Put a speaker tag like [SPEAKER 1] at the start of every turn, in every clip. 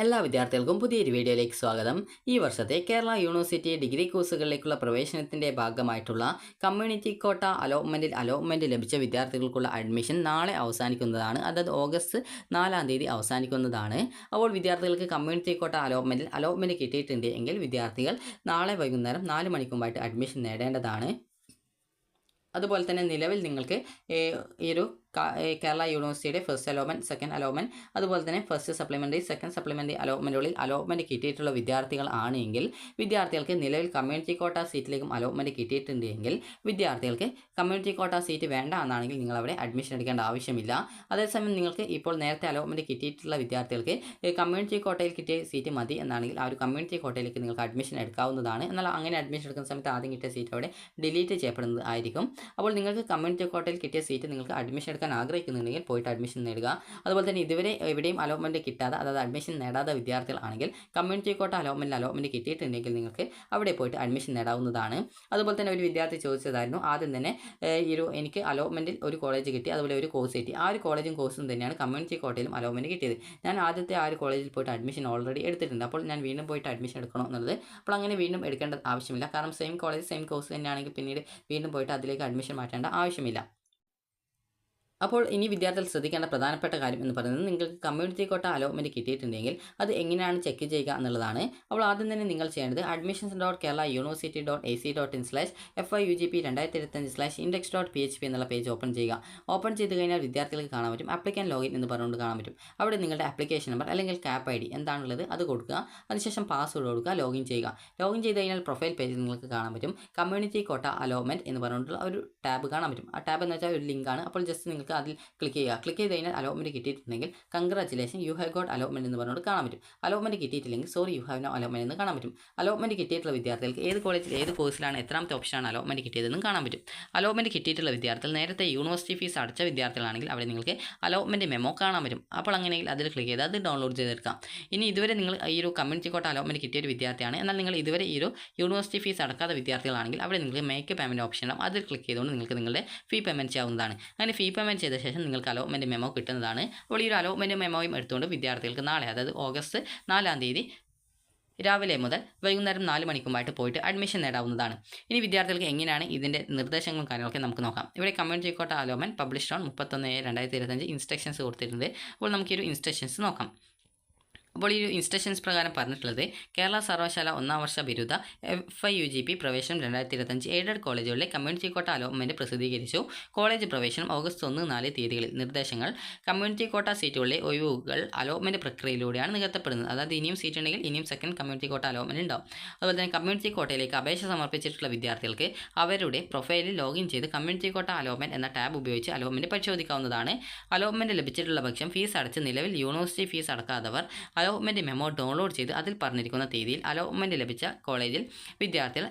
[SPEAKER 1] എല്ലാ വിദ്യാർത്ഥികൾക്കും പുതിയൊരു വീഡിയോയിലേക്ക് സ്വാഗതം. ഈ വർഷത്തെ കേരള യൂണിവേഴ്സിറ്റി ഡിഗ്രി കോഴ്സുകളിലേക്കുള്ള പ്രവേശനത്തിൻ്റെ ഭാഗമായിട്ടുള്ള കമ്മ്യൂണിറ്റി കോട്ട അലോട്ട്മെൻറ്റ് ലഭിച്ച വിദ്യാർത്ഥികൾക്കുള്ള അഡ്മിഷൻ നാളെ അവസാനിക്കുന്നതാണ്. അതായത് ഓഗസ്റ്റ് 4-ാം തീയതി അവസാനിക്കുന്നതാണ്. അപ്പോൾ വിദ്യാർത്ഥികൾക്ക് കമ്മ്യൂണിറ്റി കോട്ട അലോട്ട്മെൻറ്റ് കിട്ടിയിട്ടുണ്ട് എങ്കിൽ വിദ്യാർത്ഥികൾ നാളെ വൈകുന്നേരം 4 മണിക്ക് മുമ്പായിട്ട് അഡ്മിഷൻ നേടേണ്ടതാണ്. അതുപോലെ തന്നെ നിലവിൽ നിങ്ങൾക്ക് ഈ ഒരു കേരള യൂണിവേഴ്സിറ്റിയുടെ ഫസ്റ്റ് അലോട്ട്മെൻറ്റ്, സെക്കൻഡ് അലോട്ട്മെൻറ്റ്, അതുപോലെ തന്നെ ഫസ്റ്റ് സപ്ലിമെൻ്ററി, സെക്കൻഡ് സപ്ലിമെൻ്ററി അലോട്ട്മെൻറ്റുകളിൽ അലോട്ട്മെൻറ്റ് കിട്ടിയിട്ടുള്ള വിദ്യാർത്ഥികൾ ആണെങ്കിൽ വിദ്യാർത്ഥികൾക്ക് നിലവിൽ കമ്മ്യൂണിറ്റി കോട്ട സീറ്റിലേക്കും അലോട്ട്മെൻറ്റ് കിട്ടിയിട്ടുണ്ട് എങ്കിൽ വിദ്യാർത്ഥികൾക്ക് കമ്മ്യൂണിറ്റി കോട്ട സീറ്റ് വേണ്ട എന്നാണെങ്കിൽ നിങ്ങൾ അവിടെ അഡ്മിഷൻ എടുക്കേണ്ട ആവശ്യമില്ല. അതേസമയം നിങ്ങൾക്ക് ഇപ്പോൾ നേരത്തെ അലോട്ട്മെൻറ്റ് കിട്ടിയിട്ടുള്ള വിദ്യാർത്ഥികൾക്ക് കമ്മ്യൂണിറ്റി കോട്ടയിൽ കിട്ടിയ സീറ്റ് മതി എന്നാണെങ്കിൽ ആ ഒരു കമ്മ്യൂണിറ്റി കോട്ടയിലേക്ക് നിങ്ങൾക്ക് അഡ്മിഷൻ എടുക്കാവുന്നതാണ്. എന്നാൽ അങ്ങനെ അഡ്മിഷൻ എടുക്കുന്ന സമയത്ത് ആദ്യം കിട്ടിയ സീറ്റ് അവിടെ ഡിലീറ്റ് ചെയ്യപ്പെടുന്നത് ആയിരിക്കും. അപ്പോൾ നിങ്ങൾക്ക് കമ്മ്യൂണിറ്റി കോട്ടയിൽ കിട്ടിയ സീറ്റ് നിങ്ങൾക്ക് അഡ്മിഷൻ എടുക്കാൻ ആഗ്രഹിക്കുന്നുണ്ടെങ്കിൽ പോയിട്ട് അഡ്മിഷൻ നേടുക. അതുപോലെ തന്നെ ഇതുവരെ എവിടെയും അലോട്ട്മെൻറ്റ് കിട്ടാതെ, അതായത് അഡ്മിഷൻ നേടാത്ത വിദ്യാർത്ഥികളാണെങ്കിൽ കമ്മ്യൂണിറ്റി കോട്ട അലോട്ട്മെൻറ്റ് കിട്ടിയിട്ടുണ്ടെങ്കിൽ നിങ്ങൾക്ക് അവിടെ പോയിട്ട് അഡ്മിഷൻ നേടാവുന്നതാണ്. അതുപോലെ തന്നെ ഒരു വിദ്യാർത്ഥി ചോദിച്ചതായിരുന്നു ആദ്യം തന്നെ എനിക്ക് അലോട്ട്മെൻറ്റിൽ ഒരു കോളേജ് കിട്ടി, അതുപോലെ ഒരു കോഴ്സ് കിട്ടി. ആ ഒരു കോളേജും കോഴ്സും തന്നെയാണ് കമ്മ്യൂണിറ്റി കോട്ടയിലും അലോട്ട്മെൻറ്റ് കിട്ടിയത്. ഞാൻ ആദ്യത്തെ ആ ഒരു കോളേജിൽ പോയിട്ട് അഡ്മിഷൻ ഓൾറെഡി എടുത്തിട്ടുണ്ട്. അപ്പോൾ ഞാൻ വീണ്ടും പോയിട്ട് അഡ്മിഷൻ എടുക്കണോ എന്നുള്ളത്. അപ്പോൾ അങ്ങനെ വീണ്ടും എടുക്കേണ്ട ആവശ്യമില്ല. കാരണം സെയിം കോളേജ് സെയിം കോഴ്സ് തന്നെയാണെങ്കിൽ പിന്നീട് വീണ്ടും പോയിട്ട് അതിലേക്ക് അഡ്മിഷൻ മാറ്റേണ്ട ആവശ്യമില്ല. അപ്പോൾ ഇനി വിദ്യാർത്ഥികൾ ശ്രദ്ധിക്കേണ്ട പ്രധാനപ്പെട്ട കാര്യം എന്ന് പറയുന്നത് നിങ്ങൾക്ക് കമ്മ്യൂണിറ്റി കോട്ട അലോട്ട്മെൻറ്റ് കിട്ടിയിട്ടുണ്ടെങ്കിൽ അത് എങ്ങനെയാണ് ചെക്ക് ചെയ്യുക എന്നുള്ളതാണ്. അപ്പോൾ ആദ്യം തന്നെ നിങ്ങൾ ചെയ്യേണ്ടത് admissions.keralauniversity.ac.in/FIUGP 2025/index.php എന്നുള്ള പേജ് ഓപ്പൺ ചെയ്യുക. ഓപ്പൺ ചെയ്ത് കഴിഞ്ഞാൽ വിദ്യാർത്ഥികൾക്ക് കാണാൻ പറ്റും ആപ്ലിക്കൻ ലോഗിൻ എന്ന് പറഞ്ഞുകൊണ്ട് കാണാൻ പറ്റും. അവിടെ നിങ്ങളുടെ ആപ്ലിക്കേഷൻ നമ്പർ അല്ലെങ്കിൽ CAP ID എന്താണുള്ളത് അത് കൊടുക്കുക. അതിനുശേഷം പാസ്വേഡ് കൊടുക്കുക, ലോഗിൻ ചെയ്യുക. ലോഗിൻ ചെയ്ത് കഴിഞ്ഞാൽ പ്രൊഫൈൽ പേജിൽ നിങ്ങൾക്ക് കാണാൻ പറ്റും കമ്മ്യൂണിറ്റി കോട്ട അലോട്ട്മെൻറ്റ് എന്ന് പറഞ്ഞുകൊണ്ടുള്ള ഒരു ടാബ് കാണാൻ പറ്റും. ആ ടാബ് എന്ന് വെച്ചാൽ ഒരു ലിങ്കാണ്. അപ്പോൾ ജസ്റ്റ് നിങ്ങൾക്ക് അതിൽ ക്ലിക്ക് ചെയ്യുക. ക്ലിക്ക് ചെയ്ത് കഴിഞ്ഞാൽ അലോട്ട്മെൻറ്റ് കിട്ടിയിട്ടുണ്ടെങ്കിൽ congratulation you have got allotment എന്ന് പറഞ്ഞുകൊണ്ട് കാണാൻ പറ്റും. അലോട്ട്മെൻറ്റ് കിട്ടിയിട്ടില്ലെങ്കിൽ sorry you have no allotment എന്ന് കാണാൻ പറ്റും. അലോട്ട്മെൻറ്റ് കിട്ടിയിട്ടുള്ള വിദ്യാർത്ഥികൾക്ക് ഏത് കോളേജിൽ ഏത് കോഴ്സിലാണ് എത്രാമത്തെ ഓപ്ഷനാണ് അലോട്ട്മെൻറ്റ് കിട്ടിയതെന്നും കാണാൻ പറ്റും. അലോട്ട്മെൻറ്റ് കിട്ടിയിട്ടുള്ള വിദ്യാർത്ഥികൾ നേരത്തെ യൂണിവേഴ്സിറ്റി ഫീസ് അടച്ച വിദ്യാർത്ഥികളാണെങ്കിൽ അവിടെ നിങ്ങൾക്ക് അലോട്ട്മെൻറ്റ് മെമ്മോ കാണാൻ പറ്റും. അപ്പോൾ അങ്ങനെയെങ്കിൽ അതിൽ ക്ലിക്ക് ചെയ്ത് അത് ഡൗൺലോഡ് ചെയ്തെടുക്കാം. ഇനി ഇതുവരെ നിങ്ങൾ ഈ ഒരു കമ്മ്യൂണിറ്റി കോട്ട അലോട്ട്മെൻറ്റ് കിട്ടിയ ഒരു വിദ്യാർത്ഥിയാണ്, എന്നാൽ നിങ്ങൾ ഇതുവരെ ഈ ഒരു യൂണിവേഴ്സിറ്റി ഫീസ് അടക്കാത്ത വിദ്യാർത്ഥികളാണെങ്കിൽ അവിടെ നിങ്ങൾക്ക് മേക്ക് പേയ്മെൻറ്റ് ഓപ്ഷൻ ഉണ്ടാവും. അതിൽ ക്ലിക്ക് ചെയ്തുകൊണ്ട് നിങ്ങൾക്ക് നിങ്ങളുടെ ഫീ പേയ്മെൻറ്റ് ചെയ്യാവുന്നതാണ്. അങ്ങനെ ഫീ പേയ്മെൻറ്റ് ചെയ്ത ശേഷം നിങ്ങൾക്ക് അലോട്ട്മെൻറ്റ് മെമ്മോ കിട്ടുന്നതാണ്. അപ്പോൾ ഈ ഒരു അലോട്ട്മെൻറ്റ് മെമ്മോയും എടുത്തുകൊണ്ട് വിദ്യാർത്ഥികൾക്ക് നാളെ, അതായത് ഓഗസ്റ്റ് 4-ാം തീയതി രാവിലെ മുതൽ വൈകുന്നേരം 4 മണിക്കുമായിട്ട് പോയിട്ട് അഡ്മിഷൻ നേടാവുന്നതാണ്. ഇനി വിദ്യാർത്ഥികൾക്ക് എങ്ങനെയാണ് ഇതിൻ്റെ നിർദ്ദേശങ്ങളും കാര്യങ്ങളൊക്കെ നമുക്ക് നോക്കാം. ഇവിടെ community quota allotment published on 31/7/2025 instructions കൊടുത്തിട്ടുണ്ട്. അപ്പോൾ നമുക്ക് ഈ ഒരു ഇൻസ്ട്രക്ഷൻസ് നോക്കാം. അപ്പോൾ ഈ ഇൻസ്ട്രക്ഷൻസ് പ്രകാരം പറഞ്ഞിട്ടുള്ളത് കേരള സർവകലാശാല 1-ാം വർഷ ബിരുദ FIUGP പ്രവേശനം 2025 എയ്ഡഡ് കോളേജുകളിലെ കമ്മ്യൂണിറ്റി കോട്ട അലോട്ട്മെൻറ്റ് പ്രസിദ്ധീകരിച്ചു. കോളേജ് പ്രവേശനം ഓഗസ്റ്റ് 1-4 തീയതികളിൽ. നിർദ്ദേശങ്ങൾ: കമ്മ്യൂണിറ്റി കോട്ട സീറ്റുകളിലെ ഒഴിവുകൾ അലോട്ട്മെൻറ്റ് പ്രക്രിയയിലൂടെയാണ് നികത്തപ്പെടുന്നത്. അതായത് ഇനിയും സീറ്റ് ഉണ്ടെങ്കിൽ ഇനിയും സെക്കൻഡ് കമ്മ്യൂണിറ്റി കോട്ട അലോട്ട്മെൻറ്റ് ഉണ്ടാവും. അതുപോലെ തന്നെ കമ്മ്യൂണിറ്റി കോട്ടയിലേക്ക് അപേക്ഷ സമർപ്പിച്ചിട്ടുള്ള വിദ്യാർത്ഥികൾക്ക് അവരുടെ പ്രൊഫൈലിൽ ലോഗിൻ ചെയ്ത് കമ്മ്യൂണിറ്റി കോട്ട അലോട്ട്മെൻറ്റ് എന്ന ടാബ് ഉപയോഗിച്ച് അലോട്ട്മെൻറ്റ് പരിശോധിക്കാവുന്നതാണ്. അലോട്ട്മെൻറ്റ് ലഭിച്ചിട്ടുള്ള പക്ഷം ഫീസ് അടച്ച് നിലവിൽ യൂണിവേഴ്സിറ്റി ഫീസ് അടക്കാത്തവർ അലോട്ട്മെൻറ്റ് മെമ്മോ ഡൗൺലോഡ് ചെയ്ത് അതിൽ പറഞ്ഞിരിക്കുന്ന തീയതിയിൽ അലോട്ട്മെൻറ്റ് ലഭിച്ച കോളേജിൽ വിദ്യാർത്ഥികൾ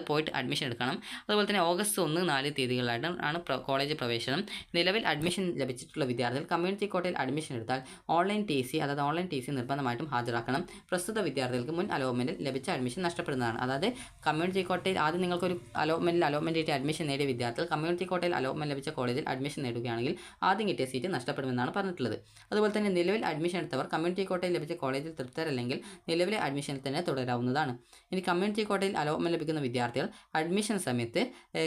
[SPEAKER 1] പോയിട്ട് അഡ്മിഷൻ എടുക്കണം. അതുപോലെ തന്നെ ഓഗസ്റ്റ് 1-4 തീയതികളിലായിട്ടാണ് കോളേജ് പ്രവേശനം. നിലവിൽ അഡ്മിഷൻ ലഭിച്ചിട്ടുള്ള വിദ്യാർത്ഥികൾ കമ്മ്യൂണിറ്റി കോട്ടയിൽ അഡ്മിഷൻ എടുത്താൽ ഓൺലൈൻ ടി സി നിർബന്ധമായിട്ടും ഹാജരാക്കണം. പ്രസ്തുത വിദ്യാർത്ഥികൾക്ക് മുൻ അലോട്ട്മെൻറ്റിൽ ലഭിച്ച അഡ്മിഷൻ നഷ്ടപ്പെടുന്നതാണ്. അതായത് കമ്മ്യൂണിറ്റി കോട്ടയിൽ ആദ്യം നിങ്ങൾക്കൊരു അലോട്ട്മെൻറ്റ് കിട്ടി അഡ്മിഷൻ നേടിയ വിദ്യാർത്ഥികൾ കമ്മ്യൂണിറ്റി കോട്ടയിൽ അലോട്ട്മെൻറ്റ് ലഭിച്ച കോളേജിൽ അഡ്മിഷൻ നേടുകയാണെങ്കിൽ ആദ്യം കിട്ടിയ സീറ്റ് നഷ്ടപ്പെടുമെന്നാണ് പറഞ്ഞിട്ടുള്ളത്. അതുപോലെ തന്നെ നിലവിൽ അഡ്മിഷൻ എടുത്തവർ കമ്മ്യൂണിറ്റി കോട്ടയിൽ ലഭിച്ച കോളേജിൽ തൃപ്തരല്ലെങ്കിൽ നിലവിലെ അഡ്മിഷനിൽ തന്നെ തുടരാവുന്നതാണ്. ഇനി കമ്മ്യൂണിറ്റി കോട്ടയിൽ അലോട്ട്മെൻറ്റ് ലഭിക്കുന്ന വിദ്യാർത്ഥികൾ അഡ്മിഷൻ സമയത്ത്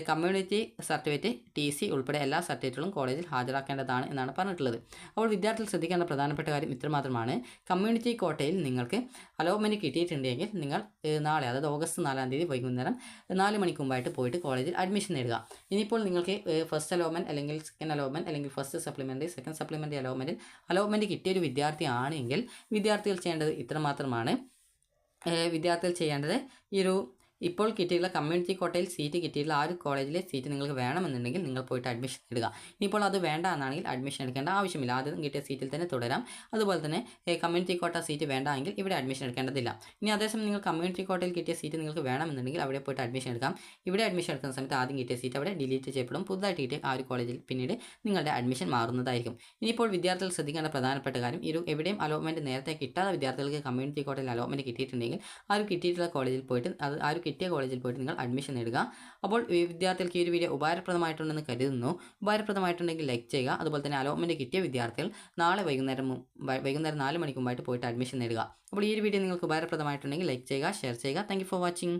[SPEAKER 1] കമ്മ്യൂണിറ്റി സർട്ടിഫിക്കറ്റ്, TC ഉൾപ്പെടെ എല്ലാ സർട്ടിഫിക്കറ്റുകളും കോളേജിൽ ഹാജരാക്കേണ്ടതാണ് എന്നാണ് പറഞ്ഞിട്ടുള്ളത്. അപ്പോൾ വിദ്യാർത്ഥികൾ ശ്രദ്ധിക്കേണ്ട പ്രധാനപ്പെട്ട കാര്യം ഇത്രമാത്രമാണ്. കമ്മ്യൂണിറ്റി കോട്ടയിൽ നിങ്ങൾക്ക് അലോട്ട്മെൻറ്റ് കിട്ടിയിട്ടുണ്ടെങ്കിൽ നിങ്ങൾ നാളെ, അതായത് ഓഗസ്റ്റ് 4-ാം തീയതി വൈകുന്നേരം 4 മണിക്ക് മുമ്പായിട്ട് പോയിട്ട് കോളേജിൽ അഡ്മിഷൻ നേടുക. ഇനിയിപ്പോൾ നിങ്ങൾക്ക് ഫസ്റ്റ് അലോട്ട്മെൻറ്റ് അല്ലെങ്കിൽ സെക്കൻഡ് അലോട്ട്മെൻറ്റ് അല്ലെങ്കിൽ first supplementary, second supplementary allotment കിട്ടിയൊരു വിദ്യാർത്ഥി ആണെങ്കിൽ വിദ്യാർത്ഥികൾ ചെയ്യേണ്ടത് ഇത്രമാത്രമാണ്. വിദ്യാർത്ഥികൾ ചെയ്യേണ്ടത് ഇപ്പോൾ കിട്ടിയിട്ടുള്ള കമ്മ്യൂണിറ്റി കോട്ടയിൽ സീറ്റ് കിട്ടിയിട്ടുള്ള ആ ഒരു കോളേജിലെ സീറ്റ് നിങ്ങൾക്ക് വേണമെന്നുണ്ടെങ്കിൽ നിങ്ങൾ പോയിട്ട് അഡ്മിഷൻ എടുക്കുക. ഇനിയിപ്പോൾ അത് വേണ്ട എന്നാണെങ്കിൽ അഡ്മിഷൻ എടുക്കേണ്ട ആവശ്യമില്ല. ആദ്യം കിട്ടിയ സീറ്റിൽ തന്നെ തുടരാം. അതുപോലെ തന്നെ കമ്മ്യൂണിറ്റി കോട്ട സീറ്റ് വേണ്ട എങ്കിൽ ഇവിടെ അഡ്മിഷൻ എടുക്കേണ്ടതില്ല. ഇനി അതേസമയം നിങ്ങൾ കമ്മ്യൂണിറ്റി കോട്ടയിൽ കിട്ടിയ സീറ്റ് നിങ്ങൾക്ക് വേണമെന്നുണ്ടെങ്കിൽ അവിടെ പോയിട്ട് അഡ്മിഷൻ എടുക്കാം. ഇവിടെ അഡ്മിഷൻ എടുക്കുന്ന സമയത്ത് ആദ്യം കിട്ടിയ സീറ്റ് അവിടെ ഡിലീറ്റ് ചെയ്യപ്പെടും. പുതുതായിട്ട് കിട്ടിയ ആ ഒരു കോളേജിൽ പിന്നീട് നിങ്ങളുടെ അഡ്മിഷൻ മാറുന്നതായിരിക്കും. ഇനിയിപ്പോൾ വിദ്യാർത്ഥികൾ ശ്രദ്ധിക്കേണ്ട പ്രധാനപ്പെട്ട കാര്യം എവിടെയും അലോട്ട്മെൻറ്റ് നേരത്തെ കിട്ടാത്ത വിദ്യാർത്ഥികൾക്ക് കമ്മ്യൂണിറ്റി കോട്ടയിൽ അലോട്ട്മെൻറ്റ് കിട്ടിയിട്ടുണ്ടെങ്കിൽ ആ ഒരു കിട്ടിയിട്ടുള്ള കോളേജിൽ പോയിട്ട് ആ ഒരു കിട്ടിയ കോളേജിൽ പോയിട്ട് നിങ്ങൾ അഡ്മിഷൻ നേടുക. അപ്പോൾ ഈ വിദ്യാർത്ഥികൾക്ക് ഈ ഒരു വീഡിയോ ഉപകാരപ്രദമായിട്ടുണ്ടെന്ന് കരുതുന്നു. ഉപകാരപ്രദമായിട്ടുണ്ടെങ്കിൽ ലൈക്ക് ചെയ്യുക. അതുപോലെ തന്നെ അലോട്ട്മെൻറ്റ് കിട്ടിയ വിദ്യാർത്ഥികൾ നാളെ വൈകുന്നേരം 4 മണിക്ക് മുമ്പായിട്ട് പോയിട്ട് അഡ്മിഷൻ നേടുക. അപ്പോൾ ഈ ഒരു വീഡിയോ നിങ്ങൾക്ക് ഉപകാരപ്രദമായിട്ടുണ്ടെങ്കിൽ ലൈക്ക് ചെയ്യുക, ഷെയർ ചെയ്യുക. Thank you for watching.